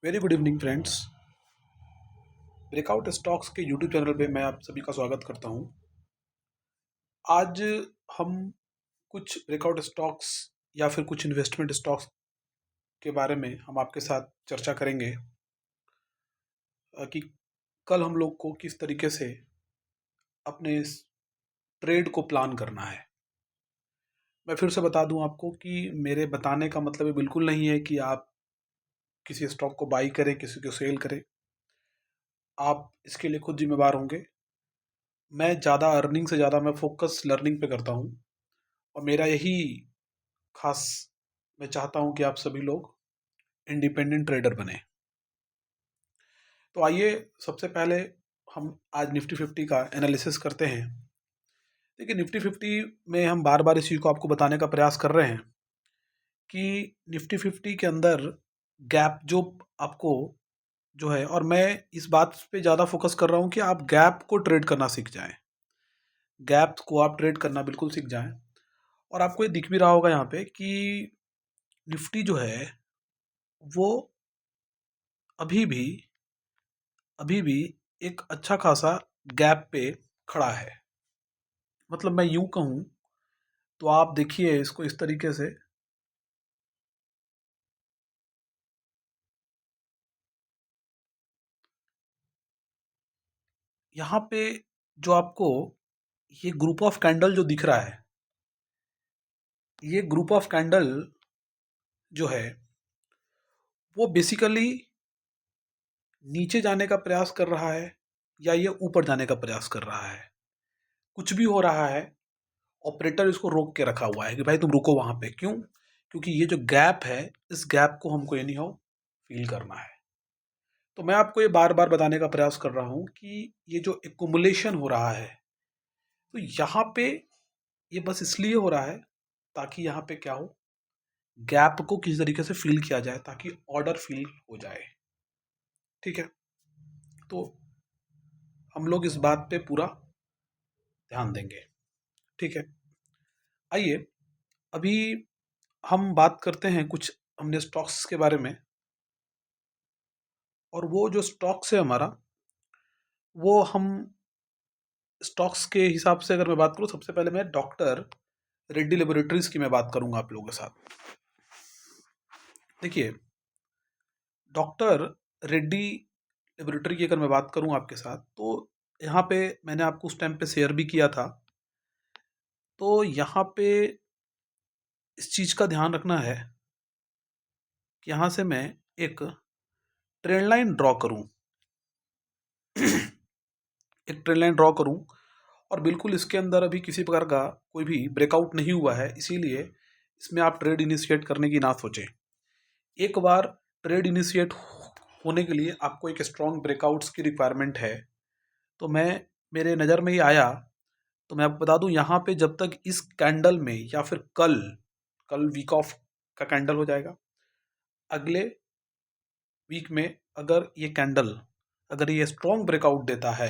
Very good evening friends. Breakout stocks के YouTube channel पे मैं आप सभी का स्वागत करता हूं। आज हम कुछ ब्रेकआउट स्टॉक्स या फिर कुछ इन्वेस्टमेंट स्टॉक्स के बारे में हम आपके साथ चर्चा करेंगे कि कल हम लोग को किस तरीके से अपने ट्रेड को प्लान करना है। मैं फिर से बता दूं आपको कि मेरे बताने का मतलब ये बिल्कुल नहीं है कि आप किसी स्टॉक को बाई करें, किसी को सेल करें। आप इसके लिए खुद जिम्मेवार होंगे। मैं ज़्यादा अर्निंग से ज़्यादा मैं फोकस लर्निंग पे करता हूँ और मेरा यही खास मैं चाहता हूं कि आप सभी लोग इंडिपेंडेंट ट्रेडर बने। तो आइए सबसे पहले हम आज निफ्टी 50 का एनालिसिस करते हैं। देखिए, निफ्टी 50 में हम बार बार इस चीज़ को आपको बताने का प्रयास कर रहे हैं कि निफ्टी 50 के अंदर गैप जो आपको जो है, और मैं इस बात पे ज़्यादा फोकस कर रहा हूं कि आप गैप को ट्रेड करना सीख जाएं। गैप को आप ट्रेड करना बिल्कुल सीख जाएं। और आपको ये दिख भी रहा होगा यहाँ पे कि निफ्टी जो है वो अभी भी अभी भी एक अच्छा खासा गैप पे खड़ा है। मतलब मैं यूं कहूं तो आप देखिए इसको इस तरीके से, यहाँ पे जो आपको ये ग्रुप ऑफ कैंडल जो दिख रहा है, ये ग्रुप ऑफ कैंडल जो है वो बेसिकली नीचे जाने का प्रयास कर रहा है या ये ऊपर जाने का प्रयास कर रहा है। कुछ भी हो रहा है, ऑपरेटर इसको रोक के रखा हुआ है कि भाई तुम रुको वहां पे। क्यों? क्योंकि ये जो गैप है, इस गैप को हमको एनी हाउ फील करना है। तो मैं आपको ये बार बार बताने का प्रयास कर रहा हूं कि ये जो एकुमुलेशन हो रहा है, तो यहाँ पे ये बस इसलिए हो रहा है ताकि यहाँ पे क्या हो, गैप को किसी तरीके से फील किया जाए, ताकि ऑर्डर फील हो जाए। ठीक है, तो हम लोग इस बात पे पूरा ध्यान देंगे। ठीक है, आइए अभी हम बात करते हैं कुछ हमने स्टॉक्स के बारे में। और वो जो स्टॉक्स है हमारा, वो हम स्टॉक्स के हिसाब से अगर मैं बात करूं, सबसे पहले मैं डॉक्टर रेड्डी लेबोरेटरीज की मैं बात करूंगा आप लोगों के साथ। देखिए, डॉक्टर रेड्डी लेबोरेटरी की अगर मैं बात करूं आपके साथ, तो यहाँ पे मैंने आपको उस टाइम पे शेयर भी किया था। तो यहाँ पे इस चीज़ का ध्यान रखना है कि यहाँ से मैं एक ट्रेंड लाइन ड्रॉ करूँ एक ट्रेंड लाइन ड्रॉ करूँ, और बिल्कुल इसके अंदर अभी किसी प्रकार का कोई भी ब्रेकआउट नहीं हुआ है, इसीलिए इसमें आप ट्रेड इनिशिएट करने की ना सोचें। एक बार ट्रेड इनिशिएट होने के लिए आपको एक स्ट्रॉन्ग ब्रेकआउट्स की रिक्वायरमेंट है। तो मैं मेरे नज़र में ही आया, तो मैं आपको बता दूं, यहाँ पे जब तक इस कैंडल में या फिर कल कल वीक ऑफ का कैंडल हो जाएगा, अगले वीक में अगर ये कैंडल अगर ये स्ट्रॉन्ग ब्रेकआउट देता है,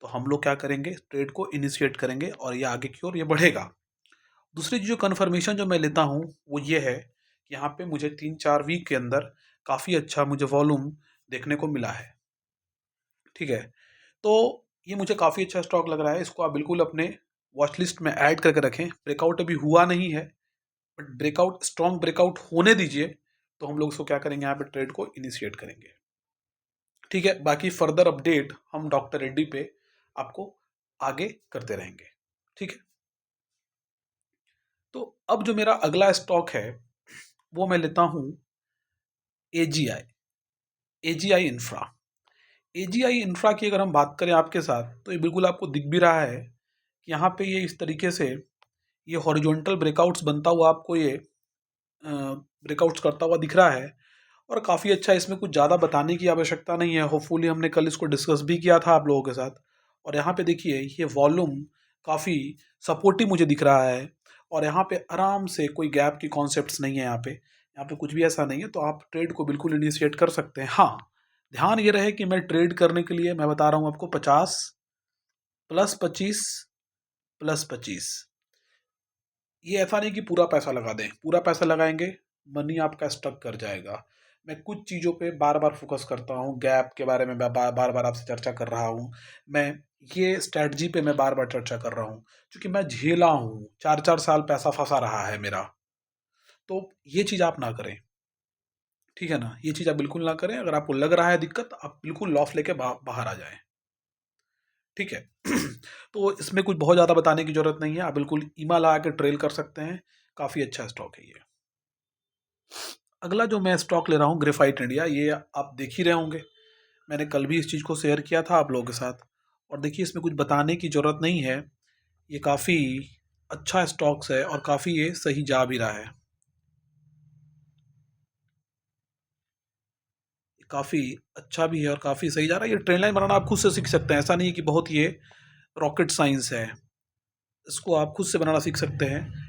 तो हम लोग क्या करेंगे, ट्रेड को इनिशिएट करेंगे और ये आगे की ओर ये बढ़ेगा। दूसरी जो कन्फर्मेशन जो मैं लेता हूँ वो ये है कि यहाँ पे मुझे 3-4 वीक के अंदर काफ़ी अच्छा मुझे वॉल्यूम देखने को मिला है। ठीक है, तो ये मुझे काफ़ी अच्छा स्टॉक लग रहा है। इसको आप बिल्कुल अपने वॉच लिस्ट में ऐड करके रखें। ब्रेकआउट अभी हुआ नहीं है, बट ब्रेकआउट स्ट्रॉन्ग ब्रेकआउट होने दीजिए, तो हम लोग इसको क्या करेंगे, यहाँ पे ट्रेड को इनिशिएट करेंगे। ठीक है, बाकी फर्दर अपडेट हम डॉक्टर रेड्डी पे आपको आगे करते रहेंगे। ठीक है, तो अब जो मेरा अगला स्टॉक है वो मैं लेता हूँ AGI AGI infra. AGI infra की अगर हम बात करें आपके साथ, तो ये बिल्कुल आपको दिख भी रहा है कि यहाँ पे ये इस तरीके से ये हॉरिजॉन्टल ब्रेकआउट्स बनता हुआ आपको ये ब्रेकआउट्स करता हुआ दिख रहा है। और काफ़ी अच्छा, इसमें कुछ ज़्यादा बताने की आवश्यकता नहीं है। होपफुली हमने कल इसको डिस्कस भी किया था आप लोगों के साथ। और यहाँ पे देखिए ये वॉल्यूम काफ़ी सपोर्टिव मुझे दिख रहा है, और यहाँ पे आराम से कोई गैप की कॉन्सेप्ट्स नहीं है। यहाँ पे कुछ भी ऐसा नहीं है, तो आप ट्रेड को बिल्कुल इनिशिएट कर सकते हैं। हाँ, ध्यान ये रहे कि मैं ट्रेड करने के लिए मैं बता रहा हूँ आपको 50 प्लस 25 प्लस 25। ये ऐसा नहीं कि पूरा पैसा लगा दें। पूरा पैसा लगाएंगे, मनी आपका स्टक कर जाएगा। मैं कुछ चीज़ों पे बार-बार फ़ोकस करता हूँ, गैप के बारे में मैं बार-बार आपसे चर्चा कर रहा हूँ। मैं ये स्ट्रैटेजी पे मैं बार-बार चर्चा कर रहा हूँ, क्योंकि मैं झेला हूँ, 4-4 साल पैसा फँसा रहा है मेरा। तो ये चीज़ आप ना करें, ठीक है ना? ये चीज़ आप बिल्कुल ना करें, अगर आपको लग रहा है दिक्कत, आप बिल्कुल लॉस लेके बाहर आ जाएँ, ठीक है? तो इसमें कुछ बहुत ज़्यादा बताने की ज़रूरत नहीं है, आप बिल्कुल ईमा लगा के ट्रेल कर सकते हैं, काफ़ी अच्छा स्टॉक है ये। अगला जो मैं स्टॉक ले रहा हूँ ग्रेफाइट इंडिया, ये आप देख ही रहे होंगे। मैंने कल भी इस चीज़ को शेयर किया था आप लोगों के साथ। और देखिए इसमें कुछ बताने की ज़रूरत नहीं है, ये काफ़ी अच्छा स्टॉक्स है और काफ़ी ये सही जा भी रहा है। काफ़ी अच्छा भी है और काफ़ी सही जा रहा है। ये ट्रेंड लाइन बनाना आप खुद से सीख सकते हैं, ऐसा नहीं है कि बहुत ये रॉकेट साइंस है। इसको आप खुद से बनाना सीख सकते हैं।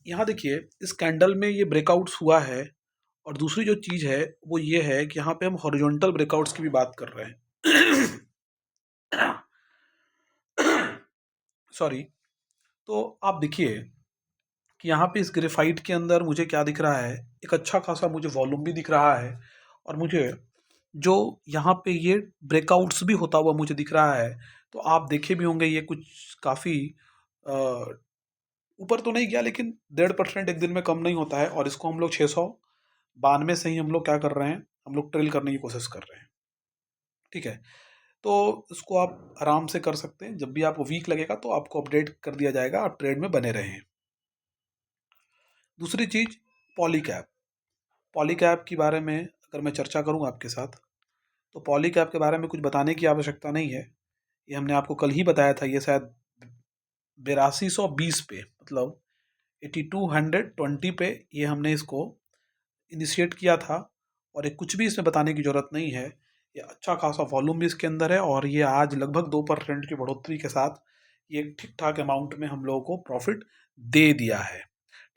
यहाँ देखिए इस कैंडल में ये ब्रेकआउट्स हुआ है, और दूसरी जो चीज़ है वो ये है कि यहाँ पे हम हॉरिजॉन्टल ब्रेकआउट्स की भी बात कर रहे हैं। सॉरी। तो आप देखिए कि यहाँ पे इस ग्रेफाइट के अंदर मुझे क्या दिख रहा है, एक अच्छा खासा मुझे वॉल्यूम भी दिख रहा है, और मुझे जो यहाँ पे ये ब्रेकआउट्स भी होता हुआ मुझे दिख रहा है। तो आप देखे भी होंगे ये कुछ काफ़ी ऊपर तो नहीं गया, लेकिन 1.5% एक दिन में कम नहीं होता है, और इसको हम लोग 692 से ही हम लोग क्या कर रहे हैं, हम लोग ट्रेल करने की कोशिश कर रहे हैं, ठीक है? तो इसको आप आराम से कर सकते हैं, जब भी आपको वीक लगेगा तो आपको अपडेट कर दिया जाएगा, आप ट्रेड में बने रहें। दूसरी चीज़, पॉलीकैब। पॉलीकैब के बारे में अगर मैं चर्चा करूँ आपके साथ, तो पॉलीकैब के बारे में कुछ बताने की आवश्यकता नहीं है। ये हमने आपको कल ही बताया था, ये शायद 8220 पे, मतलब 8220 पे ये हमने इसको इनिशिएट किया था। और ये कुछ भी इसमें बताने की ज़रूरत नहीं है, ये अच्छा खासा वॉल्यूम भी इसके अंदर है, और ये आज लगभग 2% की बढ़ोतरी के साथ ये ठीक ठाक अमाउंट में हम लोगों को प्रॉफिट दे दिया है,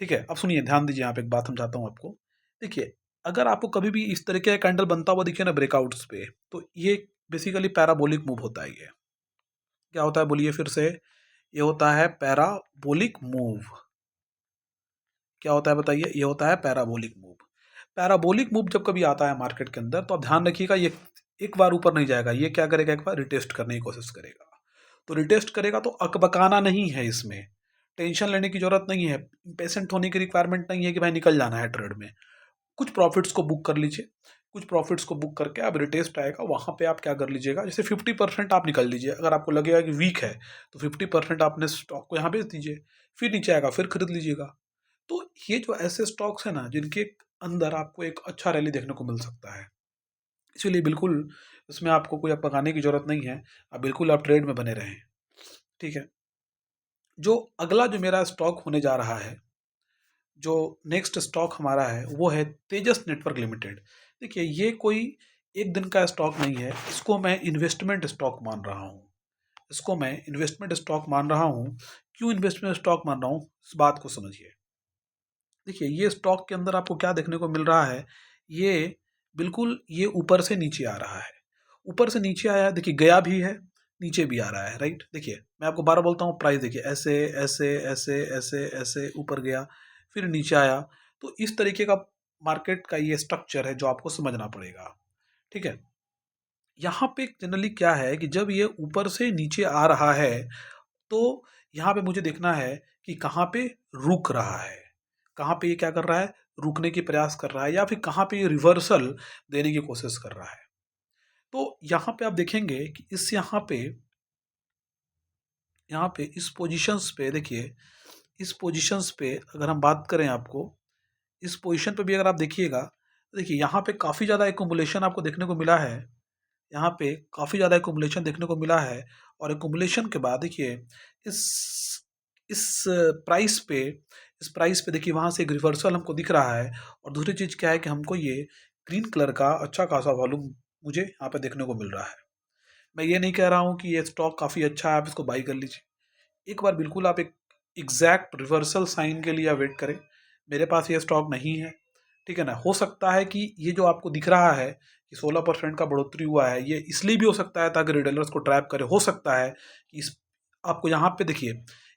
ठीक है? अब सुनिए, ध्यान दीजिए, यहाँ पे एक बात समझाता हूँ आपको। देखिए, अगर आपको कभी भी इस तरीके का कैंडल बनता हुआ दिखे ना ब्रेकआउट्स पे, तो ये बेसिकली पैराबोलिक मूव होता है ये। क्या होता है बोलिए फिर से? ये होता है पैराबोलिक मूव। क्या होता है बताइए? ये होता है पैराबोलिक मूव। पैराबोलिक मूव जब कभी आता है मार्केट के अंदर, तो आप ध्यान रखिएगा, ये एक बार ऊपर नहीं जाएगा, ये क्या करेगा, एक बार रिटेस्ट करने की कोशिश करेगा। तो रिटेस्ट करेगा तो अकबकाना नहीं है इसमें, टेंशन लेने की जरूरत नहीं है, पेशेंट होने की रिक्वायरमेंट नहीं है कि भाई निकल जाना है ट्रेड में। कुछ प्रॉफिट्स को बुक कर लीजिए, कुछ प्रॉफिट्स को बुक करके अब रिटेस्ट आएगा वहाँ पे आप क्या कर लीजिएगा, जैसे 50% आप निकल लीजिए। अगर आपको लगेगा कि वीक है तो 50% आपने स्टॉक को यहाँ बेच दीजिए, फिर नीचे आएगा फिर खरीद लीजिएगा। तो ये जो ऐसे स्टॉक्स हैं ना, जिनके अंदर आपको एक अच्छा रैली देखने को मिल सकता है, इसीलिए बिल्कुल इसमें आपको कोई पकाने की जरूरत नहीं है, आप बिल्कुल आप ट्रेड में बने रहें, ठीक है? जो अगला जो मेरा स्टॉक होने जा रहा है, जो नेक्स्ट स्टॉक हमारा है, वो है तेजस नेटवर्क लिमिटेड। देखिए ये कोई एक दिन का स्टॉक नहीं है, इसको मैं इन्वेस्टमेंट स्टॉक मान रहा हूँ। इसको मैं इन्वेस्टमेंट स्टॉक मान रहा हूँ। क्यों इन्वेस्टमेंट स्टॉक मान रहा हूँ, इस बात को समझिए। देखिए ये स्टॉक के अंदर आपको क्या देखने को मिल रहा है, ये बिल्कुल ये ऊपर से नीचे आ रहा है। ऊपर से नीचे आया है, देखिए गया भी है, नीचे भी आ रहा है, राइट? देखिए मैं आपको बार बोलता हूँ, प्राइस देखिए ऐसे ऐसे ऐसे ऐसे ऐसे ऊपर गया, फिर नीचे आया। तो इस तरीके का मार्केट का ये स्ट्रक्चर है जो आपको समझना पड़ेगा, ठीक है? यहाँ पे जनरली क्या है कि जब ये ऊपर से नीचे आ रहा है, तो यहाँ पे मुझे देखना है कि कहाँ पे रुक रहा है, कहाँ पे ये क्या कर रहा है, रुकने की प्रयास कर रहा है, या फिर कहाँ पे ये रिवर्सल देने की कोशिश कर रहा है। तो यहाँ पे आप देखेंगे कि इस यहाँ पे इस पोजीशंस पे देखिए, इस पोजीशंस पे अगर हम बात करें आपको, इस पोजीशन पे भी अगर आप देखिएगा, तो देखिए यहाँ पे काफ़ी ज़्यादा एकुमुलेशन आपको देखने को मिला है। यहाँ पे काफ़ी ज़्यादा एकुमुलेशन देखने को मिला है, और एकुमुलेशन के बाद देखिए इस इस प्राइस पे इस प्राइस पे देखिए वहाँ से एक रिवर्सल हमको दिख रहा है। और दूसरी चीज़ क्या है कि हमको ये ग्रीन कलर का अच्छा खासा वॉल्यूम मुझे यहाँ पे देखने को मिल रहा है। मैं ये नहीं कह रहा हूँ कि ये स्टॉक काफ़ी अच्छा है, आप इसको बाई कर लीजिए। एक बार बिल्कुल आप एक एग्जैक्ट रिवर्सल साइन के लिए वेट करें। मेरे पास ये स्टॉक नहीं है, ठीक है ना? हो सकता है कि ये जो आपको दिख रहा है कि 16% का बढ़ोतरी हुआ है, ये इसलिए भी हो सकता है ताकि रिटेलर्स को ट्रैप करे। हो सकता है कि इस आपको यहाँ पे देखिए,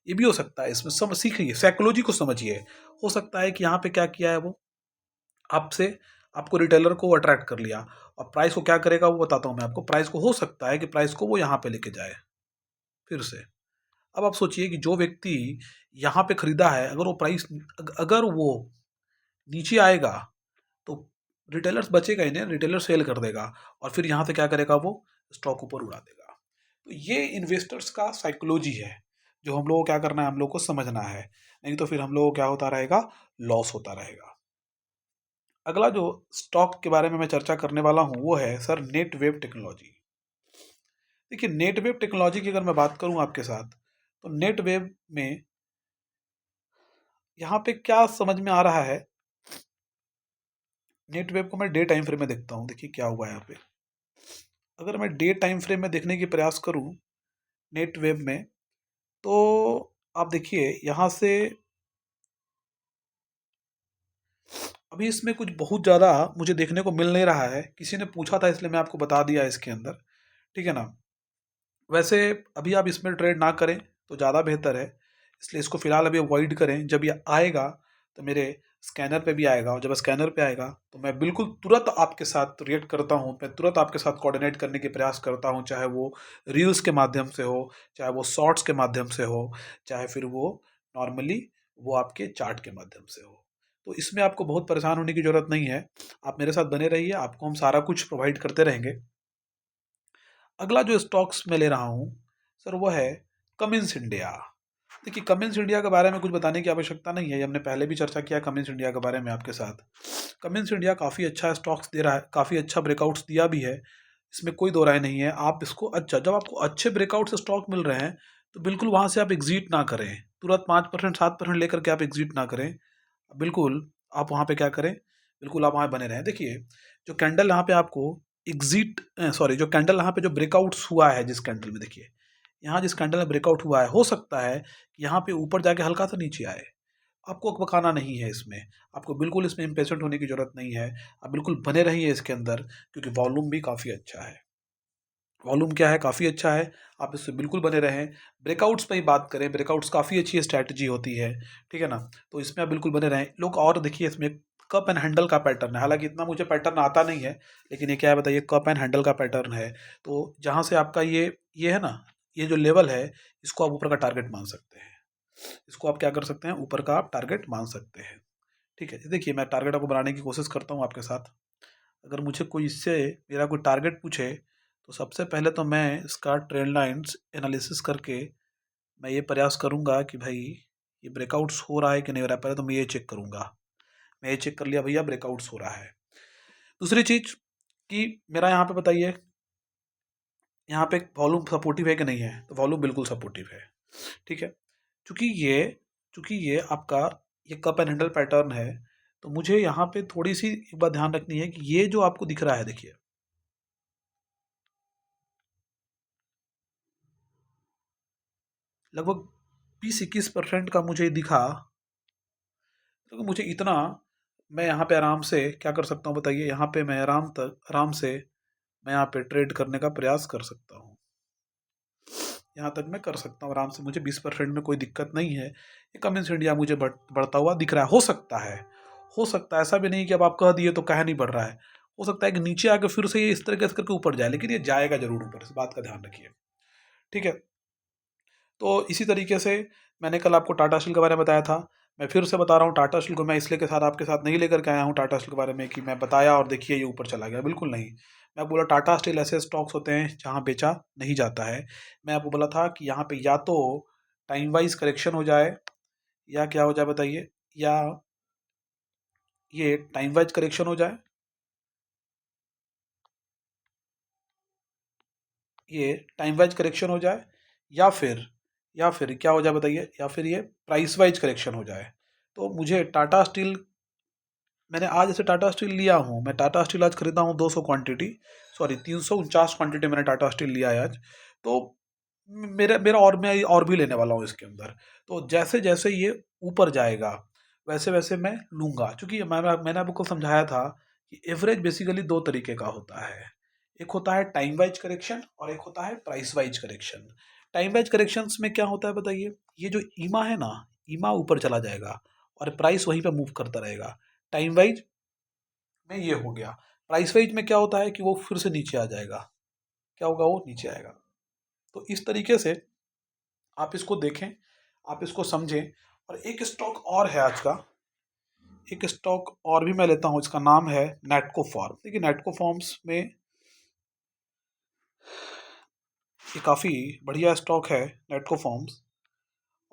ये भी हो सकता है, इसमें सब सीखिए, साइकोलॉजी को समझिए। हो सकता है कि यहाँ पे क्या किया है वो, आपसे आपको रिटेलर को अट्रैक्ट कर लिया, और प्राइस को क्या करेगा वो बताता हूँ मैं आपको। प्राइस को हो सकता है कि प्राइस को वो यहाँ पे लेके जाए फिर से। अब आप सोचिए कि जो व्यक्ति यहाँ पे खरीदा है, अगर वो प्राइस, अगर वो नीचे आएगा तो रिटेलर्स बचेगा ही नहीं, रिटेलर सेल कर देगा और फिर यहाँ से क्या करेगा वो, स्टॉक ऊपर उड़ा देगा। तो ये इन्वेस्टर्स का साइकोलॉजी है जो हम लोगों को क्या करना है, हम लोग को समझना है, नहीं तो फिर हम लोगों को क्या होता रहेगा, लॉस होता रहेगा। अगला जो स्टॉक के बारे में मैं चर्चा करने वाला हूँ वो है सर नेट वेब टेक्नोलॉजी। देखिए नेट वेब टेक्नोलॉजी की अगर मैं बात करूँ आपके साथ, तो नेट वेब में यहाँ पे क्या समझ में आ रहा है, नेट वेब को मैं डे टाइम फ्रेम में देखता हूँ। देखिए क्या हुआ है यहाँ पे, अगर मैं डे टाइम फ्रेम में देखने की प्रयास करूँ नेट वेब में, तो आप देखिए यहाँ से अभी इसमें कुछ बहुत ज़्यादा मुझे देखने को मिल नहीं रहा है। किसी ने पूछा था इसलिए मैं आपको बता दिया इसके अंदर, ठीक है ना। वैसे अभी आप इसमें ट्रेड ना करें तो ज़्यादा बेहतर है, इसलिए इसको फ़िलहाल अभी अवॉइड करें। जब ये आएगा तो मेरे स्कैनर पे भी आएगा, और जब स्कैनर पे आएगा तो मैं बिल्कुल तुरंत आपके साथ रिएक्ट करता हूँ, मैं तुरंत आपके साथ कोऑर्डिनेट करने की प्रयास करता हूँ, चाहे वो रील्स के माध्यम से हो, चाहे वो शॉर्ट्स के माध्यम से हो, चाहे फिर वो नॉर्मली वो आपके चार्ट के माध्यम से हो। तो इसमें आपको बहुत परेशान होने की ज़रूरत नहीं है, आप मेरे साथ बने रहिए, आपको हम सारा कुछ प्रोवाइड करते रहेंगे। अगला जो स्टॉक्स मैं ले रहा हूँ सर वो है कमिंस इंडिया। देखिए कमिंस इंडिया के बारे में कुछ बताने की आवश्यकता नहीं है, ये हमने पहले भी चर्चा किया कमिंस इंडिया के बारे में आपके साथ। कमिंस इंडिया काफ़ी अच्छा स्टॉक्स दे रहा है, काफ़ी अच्छा ब्रेकआउट्स दिया भी है, इसमें कोई दो राय नहीं है। आप इसको, अच्छा जब आपको अच्छे ब्रेकआउट से स्टॉक मिल रहे हैं तो बिल्कुल वहाँ से आप एग्जिट ना करें, तुरंत 5% 7% लेकर के आप एग्जिट ना करें, बिल्कुल आप वहाँ पे क्या करें, बिल्कुल आप वहाँ बने रहें। देखिए जो कैंडल यहाँ पे आपको एग्जिट, सॉरी, जो कैंडल यहाँ पे जो ब्रेकआउट्स हुआ है, जिस कैंडल में देखिए यहाँ जिस कैंडल में ब्रेकआउट हुआ है, हो सकता है कि यहाँ पे ऊपर जाके हल्का सा नीचे आए, आपको अकबकाना नहीं है इसमें, आपको बिल्कुल इसमें इम्पेशेंट होने की जरूरत नहीं है। आप बिल्कुल बने रहिए इसके अंदर, क्योंकि वॉल्यूम भी काफ़ी अच्छा है, वॉल्यूम क्या है, काफ़ी अच्छा है, आप इससे बिल्कुल बने रहें। ब्रेकआउट्स पे ही बात करें, ब्रेकआउट्स काफ़ी अच्छी स्ट्रैटेजी होती है, ठीक है ना, तो इसमें आप बिल्कुल बने रहें लोग। और देखिए इसमें कप एंड हैंडल का पैटर्न है, हालांकि इतना मुझे पैटर्न आता नहीं है, लेकिन ये क्या है बताइए, कप एंड हैंडल का पैटर्न है। तो जहाँ से आपका ये है ना, ये जो लेवल है, इसको आप ऊपर का टारगेट मान सकते हैं, इसको आप क्या कर सकते हैं, ऊपर का आप टारगेट मान सकते हैं। ठीक है, देखिए मैं टारगेट आपको बनाने की कोशिश करता हूँ आपके साथ। अगर मुझे कोई इससे मेरा कोई टारगेट पूछे, तो सबसे पहले तो मैं इसका ट्रेंड लाइंस एनालिसिस करके मैं ये प्रयास करूंगा कि भाई ये ब्रेकआउट्स हो रहा है कि नहीं हो रहा है, पहले तो मैं ये चेक करूंगा। मैं ये चेक कर लिया भैया ब्रेकआउट्स हो रहा है। दूसरी चीज कि मेरा यहाँ पे बताइए, यहाँ पे वॉल्यूम सपोर्टिव है कि नहीं है, तो वॉल्यूम बिल्कुल सपोर्टिव है, ठीक है। चूंकि ये चूंकि ये आपका ये कप एंड हैंडल पैटर्न है, तो मुझे यहाँ पे थोड़ी सी एक बात ध्यान रखनी है कि ये जो आपको दिख रहा है, देखिए लगभग 20-21% का मुझे दिखा, तो मुझे इतना, मैं यहाँ पे आराम से क्या कर सकता हूँ बताइए, यहाँ पे मैं आराम से मैं यहाँ पे ट्रेड करने का प्रयास कर सकता हूँ, यहाँ तक मैं कर सकता हूँ आराम से, मुझे 20% में कोई दिक्कत नहीं है। ये कमिंस इंडिया मुझे बढ़ता हुआ दिख रहा है, हो सकता है ऐसा भी नहीं कि अब आप कह दिए तो कह नहीं बढ़ रहा है, हो सकता है कि नीचे आके फिर से ये इस तरीके से करके ऊपर जाए, लेकिन ये जाएगा जरूर ऊपर, इस बात का ध्यान रखिए, ठीक है। तो इसी तरीके से मैंने कल आपको टाटा स्टील के बारे में बताया था, मैं फिर से बता रहा हूँ, टाटा स्टील को मैं इसलिए के साथ आपके साथ नहीं लेकर के आया हूँ टाटा स्टील के बारे में कि मैं बताया और देखिए ये ऊपर चला गया, बिल्कुल नहीं। मैं बोला टाटा स्टील ऐसे स्टॉक्स होते हैं जहाँ बेचा नहीं जाता है। मैं आपको बोला था कि यहाँ पे या तो टाइम वाइज करेक्शन हो जाए, या क्या हो जाए बताइए, या ये टाइम वाइज करेक्शन हो जाए, ये टाइम वाइज करेक्शन हो जाए, या फिर क्या हो जाए बताइए, या फिर ये प्राइस वाइज करेक्शन हो जाए। तो मुझे टाटा स्टील, मैंने आज ऐसे टाटा स्टील लिया हूँ, मैं टाटा स्टील आज खरीदा हूँ 200 क्वांटिटी, सॉरी 349 क्वांटिटी मैंने टाटा स्टील लिया है आज। तो मेरा मेरा और मैं और भी लेने वाला हूँ इसके अंदर। तो जैसे जैसे ये ऊपर जाएगा वैसे वैसे मैं लूँगा, क्योंकि मैंने आपको समझाया था कि एवरेज बेसिकली दो तरीके का होता है, एक होता है टाइम वाइज करेक्शन और एक होता है price wise correction. Time wise corrections में क्या होता है बताइए, ये जो ईमा है ना, ईमा ऊपर चला जाएगा और प्राइस वहीं पे मूव करता रहेगा। टाइम वाइज में ये हो गया। प्राइस वाइज में क्या होता है कि वो फिर से नीचे आ जाएगा। क्या होगा, वो नीचे आएगा। तो इस तरीके से आप इसको देखें, आप इसको समझें। और एक स्टॉक और है आज का, एक स्टॉक और भी मैं लेता हूँ, इसका नाम है नेटको फार्म। देखिए नेटको फार्म्स में ये काफ़ी बढ़िया स्टॉक है नेटको फार्म्स।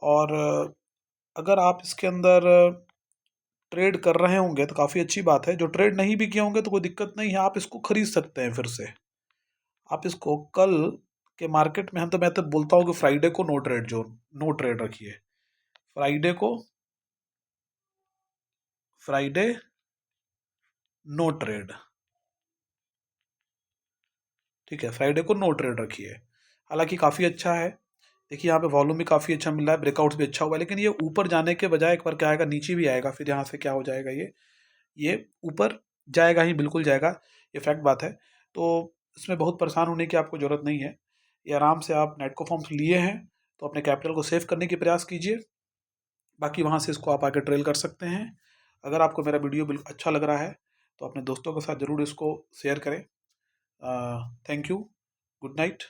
और अगर आप इसके अंदर ट्रेड कर रहे होंगे तो काफ़ी अच्छी बात है। जो ट्रेड नहीं भी किए होंगे तो कोई दिक्कत नहीं है, आप इसको खरीद सकते हैं फिर से। आप इसको कल के मार्केट में, हम तो मैं तो बोलता हूँ कि फ्राइडे को no trade zone, no trade रखिए। फ्राइडे को, फ्राइडे नो ट्रेड, ठीक है, फ्राइडे को नो ट्रेड रखिए। हालांकि काफ़ी अच्छा है। देखिए यहाँ पे वॉल्यूम भी काफ़ी अच्छा मिल रहा है, ब्रेकआउट्स भी अच्छा हुआ है, लेकिन ये ऊपर जाने के बजाय एक बार क्या आएगा, नीचे भी आएगा। फिर यहाँ से क्या हो जाएगा, ये ऊपर जाएगा ही, बिल्कुल जाएगा, ये फैक्ट बात है। तो इसमें बहुत परेशान होने की आपको ज़रूरत नहीं है। ये आराम से आप नेटको फॉर्म्स लिए हैं तो अपने कैपिटल को सेव करने की प्रयास कीजिए। बाकी वहाँ से इसको आप आगे ट्रेल कर सकते हैं। अगर आपको मेरा वीडियो बिल्कुल अच्छा लग रहा है तो अपने दोस्तों के साथ ज़रूर इसको शेयर करें। Thank you, good night.